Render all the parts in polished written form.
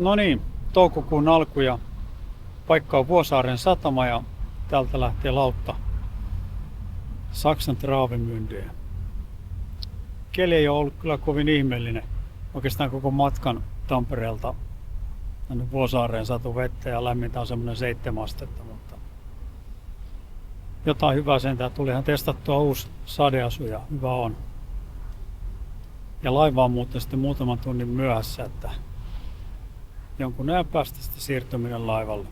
No niin, toukokuun alku ja paikka on Vuosaaren satama ja täältä lähtee lautta Saksan Travemündeen. Keli ei ole ollut kyllä kovin ihmeellinen. Oikeastaan koko matkan Tampereelta tänne Vuosaareen satu vettä ja lämmintä on semmoinen 7 astetta, mutta jotain hyvää sentään. Tulihan testattua uusi sadeasu ja hyvä on. Ja laiva on muuten sitten muutaman tunnin myöhässä, että jonkun ajan päästä sitten siirtyminen laivalle.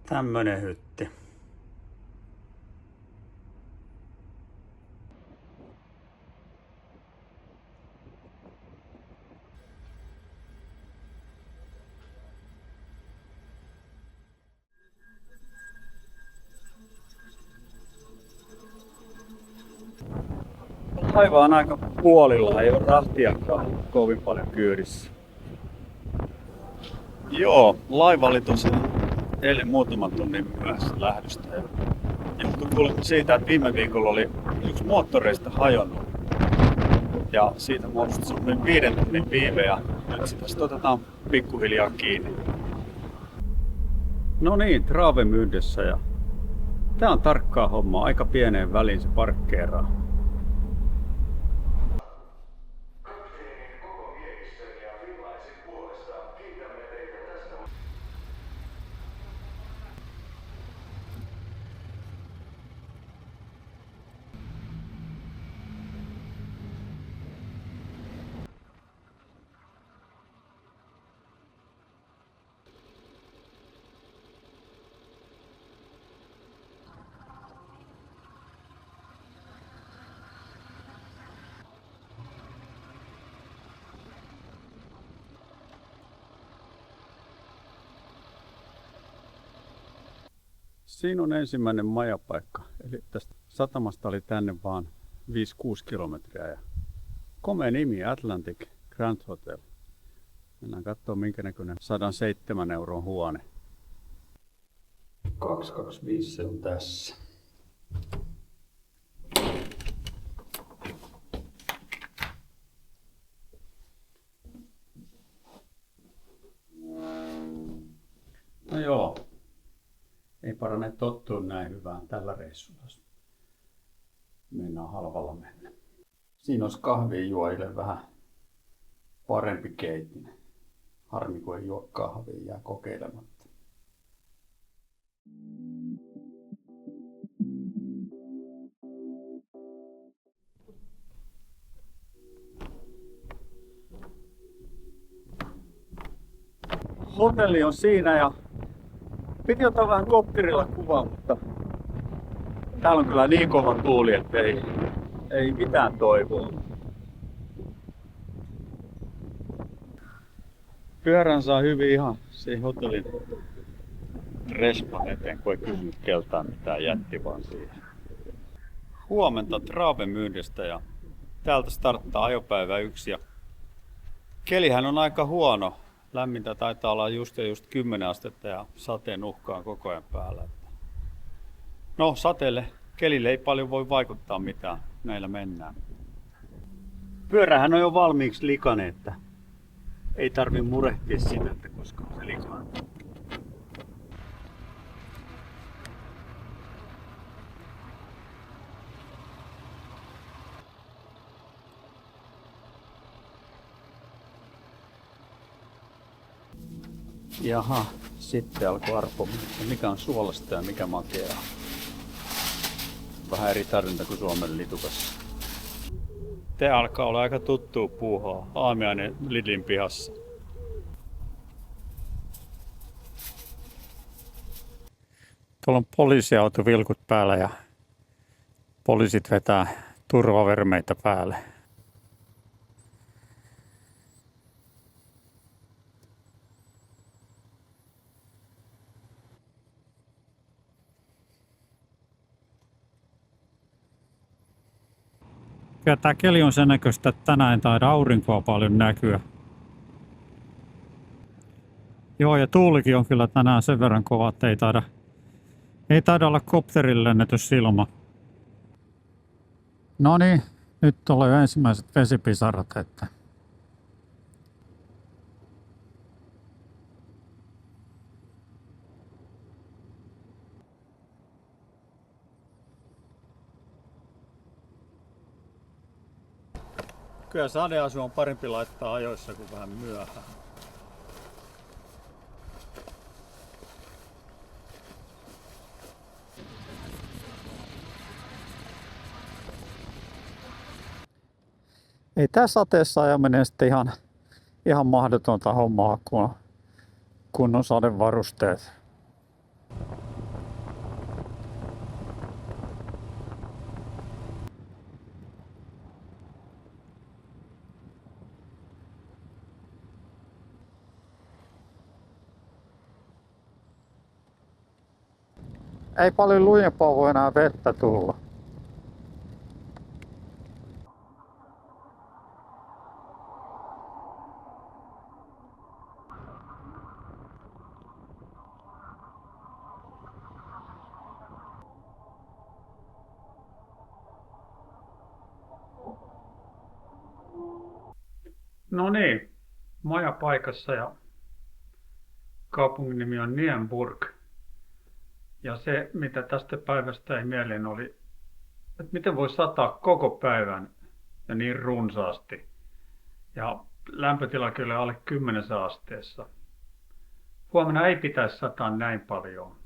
Tämmönen hytti. Laiva on aika puolilla, ei ole rahtiakaan kovin paljon kyydissä. Joo, laiva oli tosiaan eilen muutaman tunnin myöhässä lähdöstä. Johtui kuulemma siitä, että viime viikolla oli yksi moottoreista hajonnut. Ja siitä muodostui semmoinen 5 tunnin viive ja nyt sitä sitten otetaan pikkuhiljaa kiinni. No niin, Travemündessä ja tää on tarkkaa hommaa, aika pieneen väliin se parkkeeraa. Siinä on ensimmäinen majapaikka. Eli tästä satamasta oli tänne vaan 5-6 kilometriä. Ja komea nimi, Atlantic Grand Hotel. Mennään katsomaan minkä näköinen 107 euron huone. 225 se on tässä. No joo. Ei parane tottua näin hyvään tällä reissulla. Mennään halvalla mennä. Siinä olisi kahvia juojille vähän parempi keitin. Harmi kun ei juo kahvia, jää kokeilematta. Hotelli on siinä ja piti ottaa vähän kopterilla kuvaa, mutta täällä on kyllä niin kova tuuli, että ei mitään toivoa. Pyörän saa hyvin ihan siihen hotellin respan eteen, kun ei kysynyt keltään mitään, jätti vaan siihen. Huomenta Travemündestä ja täältä starttaa ajopäivä 1 ja kelihän on aika huono. Lämmintä taitaa olla just 10 astetta ja sateen uhka on koko ajan päällä. No sateelle, kelille ei paljon voi vaikuttaa mitään, näillä mennään. Pyörähän on jo valmiiksi likainen, että ei tarvi murehtia sitä, että koska se likainen. Jaha, sitten alkoi arpominen, mikä on suolasta ja mikä makeaa. Vähän eri tarjonta kuin Suomen litukassa. Te alkaa olla aika tuttua puuhaa, aamiainen Lidlin pihassa. Tuolla on poliisiauto vilkut päällä ja poliisit vetää turvavermeitä päälle. Kyllä tää keli on sen näköistä, että tänään ei taida aurinkoa paljon näkyä. Joo, ja tuulikin on kyllä tänään sen verran kova, että ei taida olla kopterin lennetys ilma. No niin, nyt tulee jo ensimmäiset vesipisarat, että kyllä sadeasu on parempi laittaa ajoissa kuin vähän myöhään. Ei tää sateessa ajaminen sitten ihan mahdotonta hommaa, kun on sadevarusteet. Ei paljon lujempaa voi enää vettä tulla. No niin, majapaikassa ja kaupungin nimi on Nienburg. Ja se, mitä tästä päivästä ei mieleen oli, että miten voi sataa koko päivän ja niin runsaasti. Ja lämpötila kyllä alle 10 asteessa. Huomenna ei pitäisi sataa näin paljon.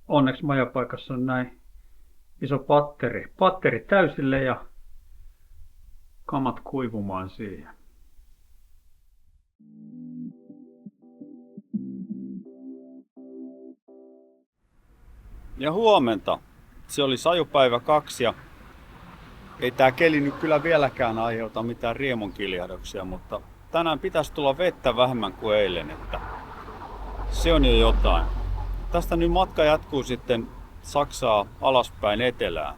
Onneksi majapaikassa on näin iso patteri. Patteri täysille ja kamat kuivumaan siihen. Ja huomenta. Se oli sajupäivä 2 ja ei tää keli nyt kyllä vieläkään aiheuta mitään riemunkiljahduksia, mutta tänään pitäisi tulla vettä vähemmän kuin eilen, että se on jo jotain. Tästä nyt matka jatkuu sitten Saksaa alaspäin etelään.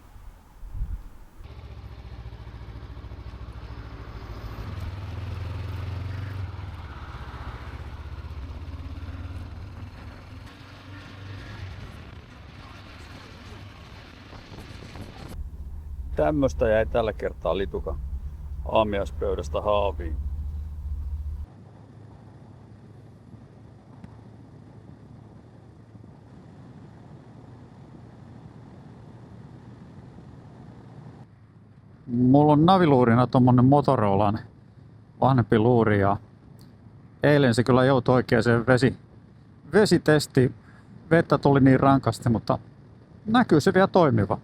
Tämmöstä jäi tällä kertaa litukan aamiaispöydästä haaviin. Mulla on naviluurina tommonen Motorolan vanhempi luuri ja eilen se kyllä joutui oikeeseen vesitestiin. Vettä tuli niin rankasti, mutta näkyy se vielä toimiva.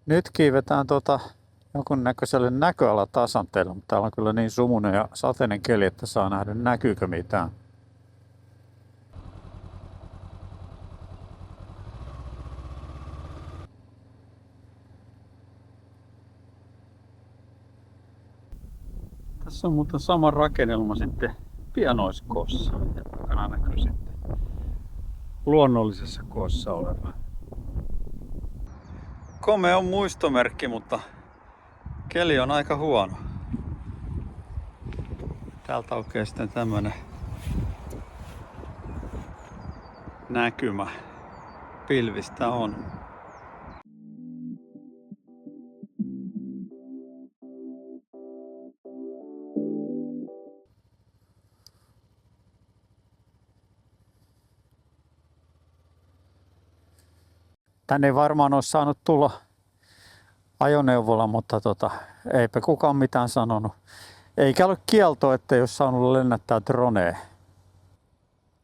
Nyt kiivetään jonkunnäköiselle näköalatasanteelle, mutta täällä on kyllä niin sumunen ja sateinen keli, että saa nähdä näkyykö mitään. Tässä on muuten sama rakennelma sitten Pienoiskoossa ja takana näkyy sitten luonnollisessa koossa oleva. Komea on muistomerkki, mutta keli on aika huono. Täältä oikein sitten tämmönen näkymä pilvistä on. Tänne ei varmaan olisi saanut tulla ajoneuvolla, mutta eipä kukaan mitään sanonut. Eikä ole kieltoa, ettei olisi saanut lennättää dronea.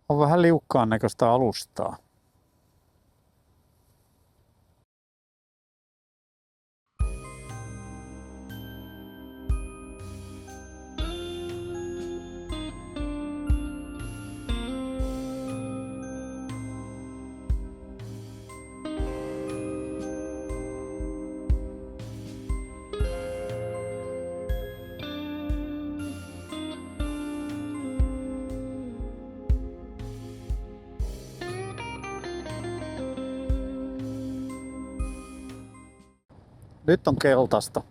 On vähän liukkaan näköistä alustaa. Nyt on keltaista.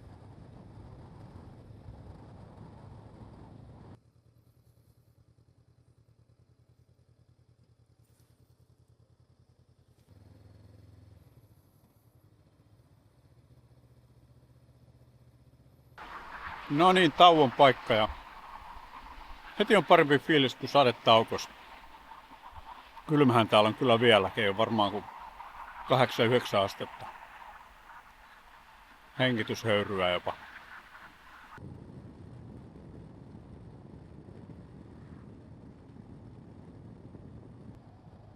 No niin, tauon paikka ja heti on parempi fiilis kuin sadetaukossa. Kylmähän täällä on kyllä vieläkin, ei ole varmaan kuin 8-9 astetta. Hengityshöyryä jopa.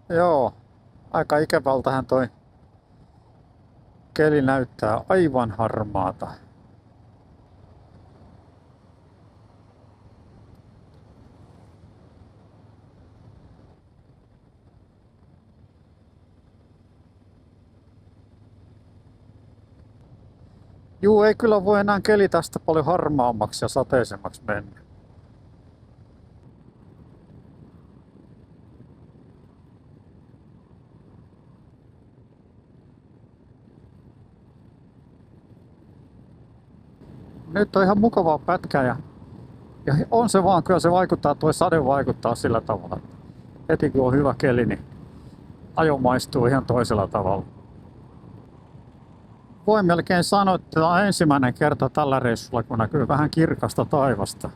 Joo, aika ikävältähän toi keli näyttää, aivan harmaata. Juu, ei kyllä voi enää keli tästä paljon harmaammaksi ja sateisemmaksi mennä. Nyt on ihan mukavaa pätkää ja on se vaan, kyllä se vaikuttaa, tuo sade vaikuttaa sillä tavalla. Heti kun on hyvä keli, niin ajo maistuu ihan toisella tavalla. Voin melkein sanoa, että tämä on ensimmäinen kerta tällä reissulla, kun näkyy vähän kirkasta taivasta.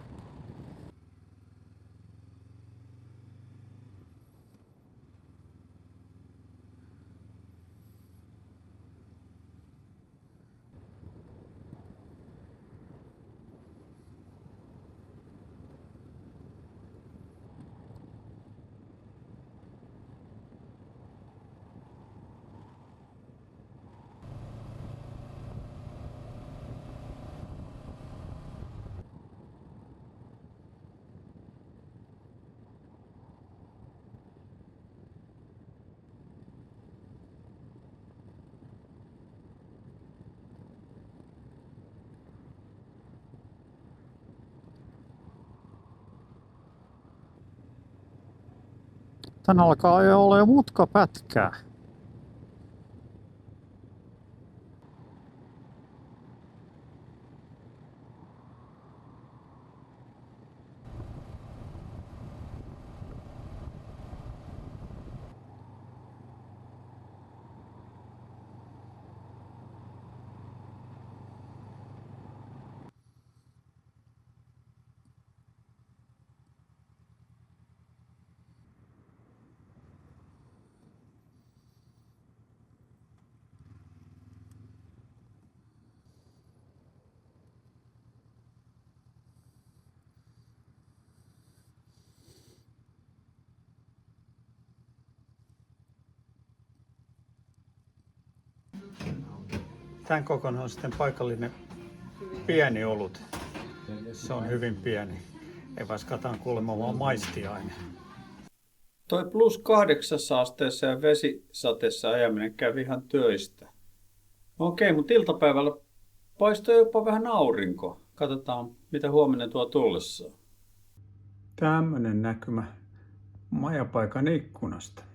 Tän alkaa jo olla mutka pätkää. Tämän kokoinen on sitten paikallinen pieni olut. Se on hyvin pieni. Eväskataan kuulemma vaan maistiaine. Toi +8 asteessa ja vesisateessa ajaminen kävi ihan töistä. Okei, mutta iltapäivällä paistoi jopa vähän aurinko. Katsotaan, mitä huomenna tuo tullessaan. Tämmönen näkymä majapaikan ikkunasta.